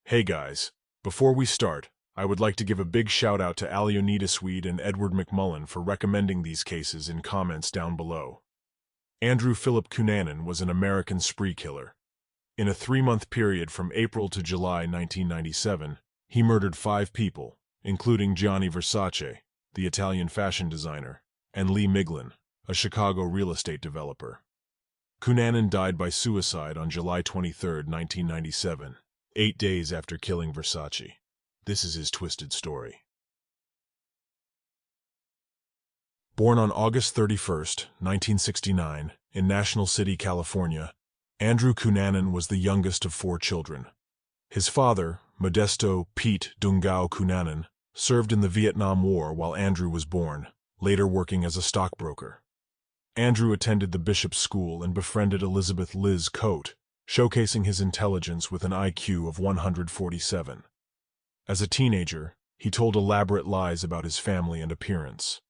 Hey guys, before we start, I would like to give a big shout out to Leonida Swede and Edward McMullen for recommending these cases in comments down below. Andrew Philip Cunanan was an American spree killer. In a 3-month period from April to July 1997, he murdered 5 people, including Gianni Versace, the Italian fashion designer, and Lee Miglin, a Chicago real estate developer. Cunanan died by suicide on July 23, 1997. 8 days after killing Versace. This is his twisted story. Born on August 31, 1969, in National City, California, Andrew Cunanan was the youngest of 4 children. His father, Modesto Pete Dungao Cunanan, served in the Vietnam War while Andrew was born, later working as a stockbroker. Andrew attended the Bishop's School and befriended Elizabeth Liz Coate, showcasing his intelligence with an IQ of 147. As a teenager, he told elaborate lies about his family and appearance.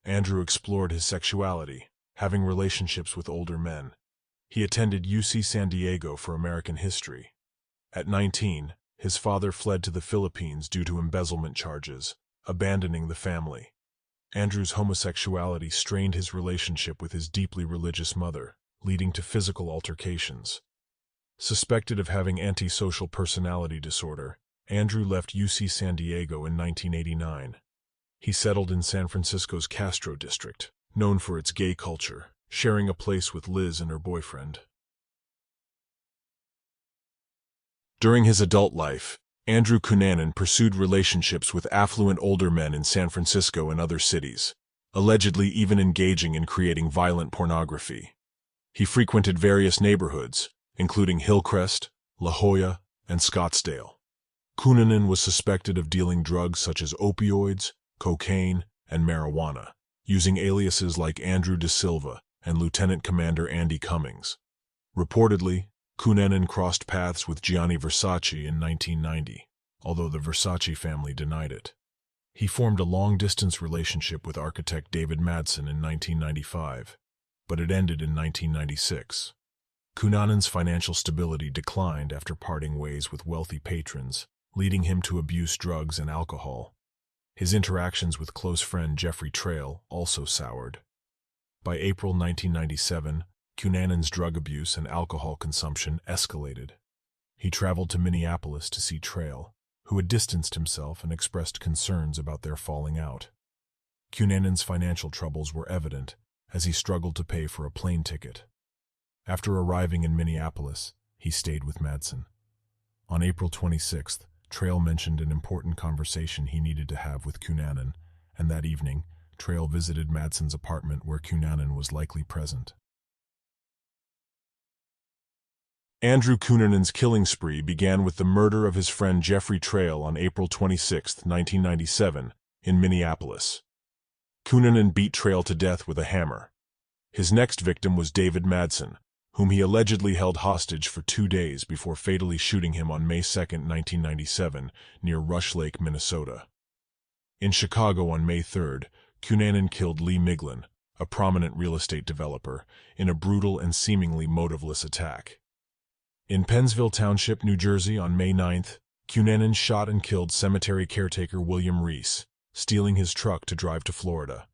Andrew explored his sexuality, having relationships with older men. He attended UC San Diego for American history. At 19, his father fled to the Philippines due to embezzlement charges, abandoning the family. Andrew's homosexuality strained his relationship with his deeply religious mother, leading to physical altercations. Suspected of having antisocial personality disorder, Andrew left UC San Diego in 1989. He settled in San Francisco's Castro district, known for its gay culture, sharing a place with Liz and her boyfriend. During his adult life, Andrew Cunanan pursued relationships with affluent older men in San Francisco and other cities, allegedly even engaging in creating violent pornography. He frequented various neighborhoods, including Hillcrest, La Jolla, and Scottsdale. Cunanan was suspected of dealing drugs such as opioids, cocaine, and marijuana, using aliases like Andrew De Silva and Lieutenant Commander Andy Cummings. Reportedly, Cunanan crossed paths with Gianni Versace in 1990, although the Versace family denied it. He formed a long-distance relationship with architect David Madsen in 1995, but it ended in 1996. Cunanan's financial stability declined after parting ways with wealthy patrons, leading him to abuse drugs and alcohol. His interactions with close friend Jeffrey Trail also soured. By April 1997, Cunanan's drug abuse and alcohol consumption escalated. He traveled to Minneapolis to see Trail, who had distanced himself and expressed concerns about their falling out. Cunanan's financial troubles were evident as he struggled to pay for a plane ticket. After arriving in Minneapolis, he stayed with Madsen. On April 26th, Trail mentioned an important conversation he needed to have with Cunanan, and that evening, Trail visited Madsen's apartment where Cunanan was likely present. Andrew Cunanan's killing spree began with the murder of his friend Jeffrey Trail on April 26, 1997, in Minneapolis. Cunanan beat Trail to death with a hammer. His next victim was David Madsen, whom he allegedly held hostage for 2 days before fatally shooting him on May 2, 1997, near Rush Lake, Minnesota. In Chicago on May 3, Cunanan killed Lee Miglin, a prominent real estate developer, in a brutal and seemingly motiveless attack. In Pennsville Township, New Jersey on May 9, Cunanan shot and killed cemetery caretaker William Reese, stealing his truck to drive to Florida.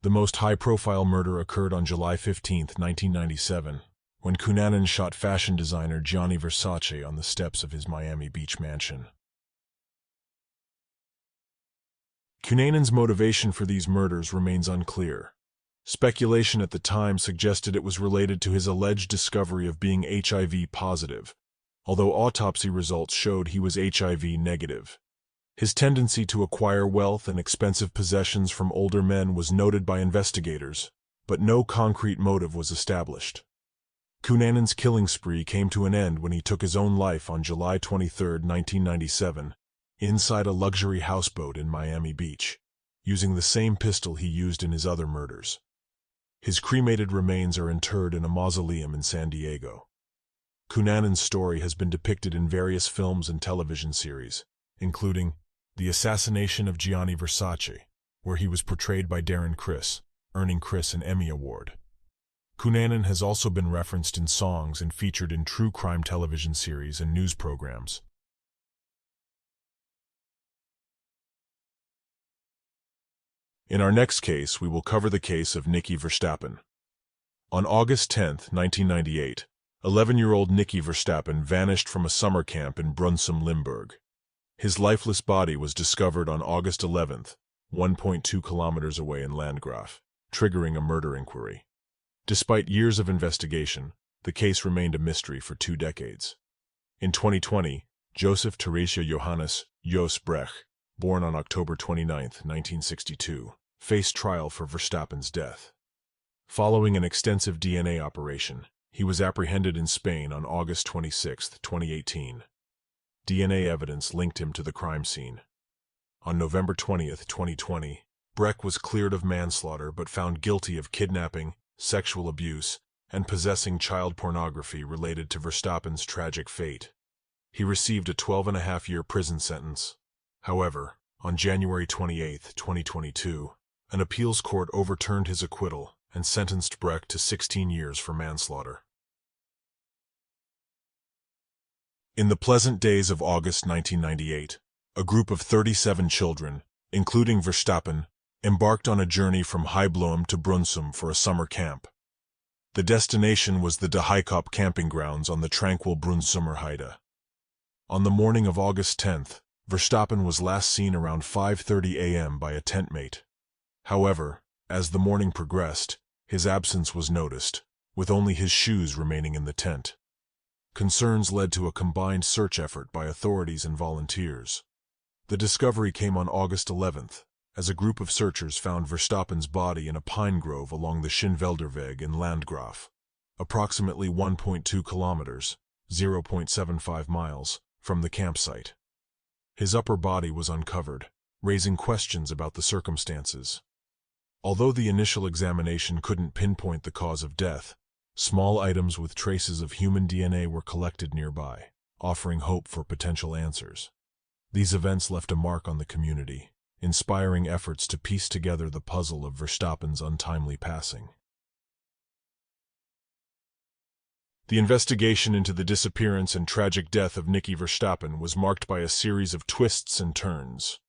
The most high-profile murder occurred on July 15, 1997, when Cunanan shot fashion designer Gianni Versace on the steps of his Miami Beach mansion. Cunanan's motivation for these murders remains unclear. Speculation at the time suggested it was related to his alleged discovery of being HIV positive, although autopsy results showed he was HIV negative. His tendency to acquire wealth and expensive possessions from older men was noted by investigators, but no concrete motive was established. Cunanan's killing spree came to an end when he took his own life on July 23, 1997, inside a luxury houseboat in Miami Beach, using the same pistol he used in his other murders. His cremated remains are interred in a mausoleum in San Diego. Cunanan's story has been depicted in various films and television series, including The Assassination of Gianni Versace, where he was portrayed by Darren Criss, earning Criss an Emmy Award. Cunanan has also been referenced in songs and featured in true crime television series and news programs. In our next case, we will cover the case of Nicky Verstappen. On August 10, 1998, 11-year-old Nicky Verstappen vanished from a summer camp in Brunssum, Limburg. His lifeless body was discovered on August 11th, 1.2 kilometers away in Landgraf, triggering a murder inquiry. Despite years of investigation, the case remained a mystery for 2 decades. In 2020, Joseph Theresia Johannes Jos Brecht, born on October 29, 1962, faced trial for Verstappen's death. Following an extensive DNA operation, he was apprehended in Spain on August 26, 2018. DNA evidence linked him to the crime scene. On November 20, 2020, Brecht was cleared of manslaughter but found guilty of kidnapping, sexual abuse, and possessing child pornography related to Verstappen's tragic fate. He received a 12.5-year prison sentence. However, on January 28, 2022, an appeals court overturned his acquittal and sentenced Brecht to 16 years for manslaughter. In the pleasant days of August 1998, a group of 37 children, including Verstappen, embarked on a journey from Heibloem to Brunssum for a summer camp. The destination was the De Heikop camping grounds on the tranquil Brunsummer Heide. On the morning of August 10th, Verstappen was last seen around 5:30 a.m. by a tentmate. However, as the morning progressed, his absence was noticed, with only his shoes remaining in the tent. Concerns led to a combined search effort by authorities and volunteers. The discovery came on August 11th, as a group of searchers found Verstappen's body in a pine grove along the Schönwälderweg in Landgraf, approximately 1.2 kilometers, 0.75 miles, from the campsite. His upper body was uncovered, raising questions about the circumstances. Although the initial examination couldn't pinpoint the cause of death, small items with traces of human DNA were collected nearby, offering hope for potential answers. These events left a mark on the community, inspiring efforts to piece together the puzzle of Verstappen's untimely passing. The investigation into the disappearance and tragic death of Nicky Verstappen was marked by a series of twists and turns.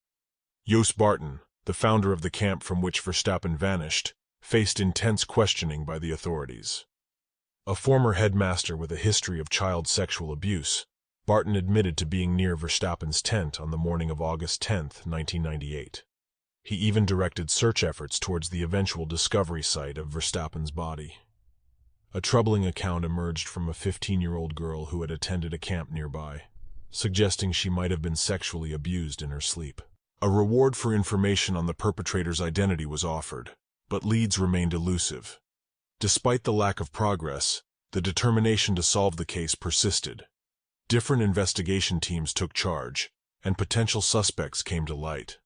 Jos Barton, the founder of the camp from which Verstappen vanished, faced intense questioning by the authorities. A former headmaster with a history of child sexual abuse, Barton admitted to being near Verstappen's tent on the morning of August 10, 1998. He even directed search efforts towards the eventual discovery site of Verstappen's body. A troubling account emerged from a 15-year-old girl who had attended a camp nearby, suggesting she might have been sexually abused in her sleep. A reward for information on the perpetrator's identity was offered, but leads remained elusive. Despite the lack of progress, the determination to solve the case persisted. Different investigation teams took charge, and potential suspects came to light.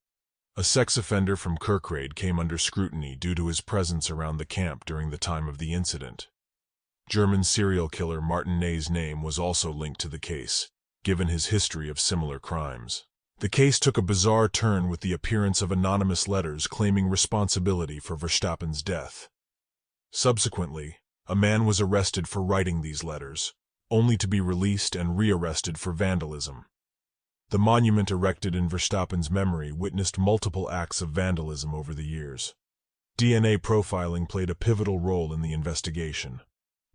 A sex offender from Kerkrade came under scrutiny due to his presence around the camp during the time of the incident. German serial killer Martin Ney's name was also linked to the case, given his history of similar crimes. The case took a bizarre turn with the appearance of anonymous letters claiming responsibility for Verstappen's death. Subsequently, a man was arrested for writing these letters, only to be released and rearrested for vandalism. The monument erected in Verstappen's memory witnessed multiple acts of vandalism over the years. DNA profiling played a pivotal role in the investigation.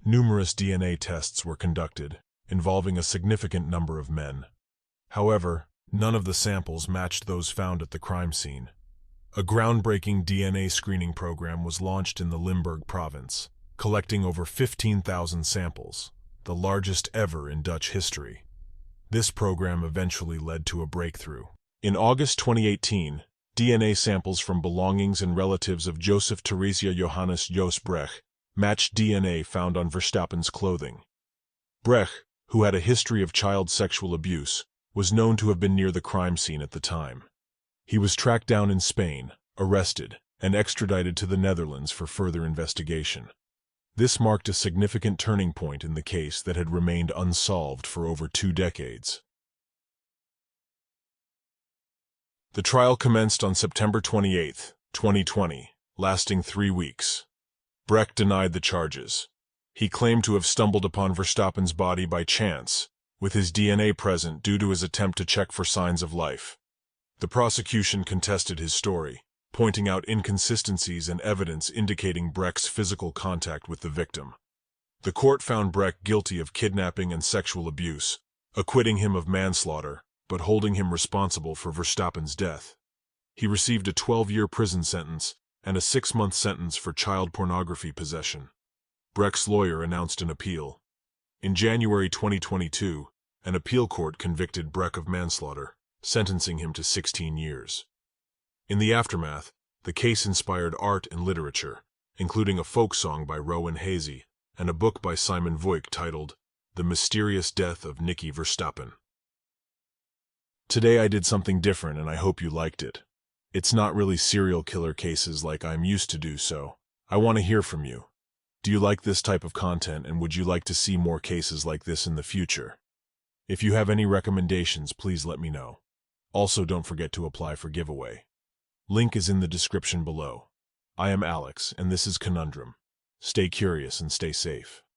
Numerous DNA tests were conducted, involving a significant number of men. However, none of the samples matched those found at the crime scene. A groundbreaking DNA screening program was launched in the Limburg province, collecting over 15,000 samples, the largest ever in Dutch history. This program eventually led to a breakthrough. In August 2018, DNA samples from belongings and relatives of Joseph Theresia Johannes Jos Brecht matched DNA found on Verstappen's clothing. Brecht, who had a history of child sexual abuse, was known to have been near the crime scene at the time. He was tracked down in Spain, arrested, and extradited to the Netherlands for further investigation. This marked a significant turning point in the case that had remained unsolved for over 2 decades. The trial commenced on September 28, 2020, lasting 3 weeks. Brecht denied the charges. He claimed to have stumbled upon Verstappen's body by chance, with his DNA present due to his attempt to check for signs of life. The prosecution contested his story, pointing out inconsistencies and evidence indicating Breck's physical contact with the victim. The court found Breck guilty of kidnapping and sexual abuse, acquitting him of manslaughter, but holding him responsible for Verstappen's death. He received a 12-year prison sentence and a 6-month sentence for child pornography possession. Breck's lawyer announced an appeal. In January 2022, an appeal court convicted Breck of manslaughter, sentencing him to 16 years. In the aftermath, the case inspired art and literature, including a folk song by Rowan Hazy and a book by Simon Voigt titled The Mysterious Death of Nicky Verstappen. Today I did something different and I hope you liked it. It's not really serial killer cases like I'm used to do, so I want to hear from you. Do you like this type of content and would you like to see more cases like this in the future? If you have any recommendations, please let me know. Also, don't forget to apply for giveaway. Link is in the description below. I am Alex, and this is Conundrum. Stay curious and stay safe.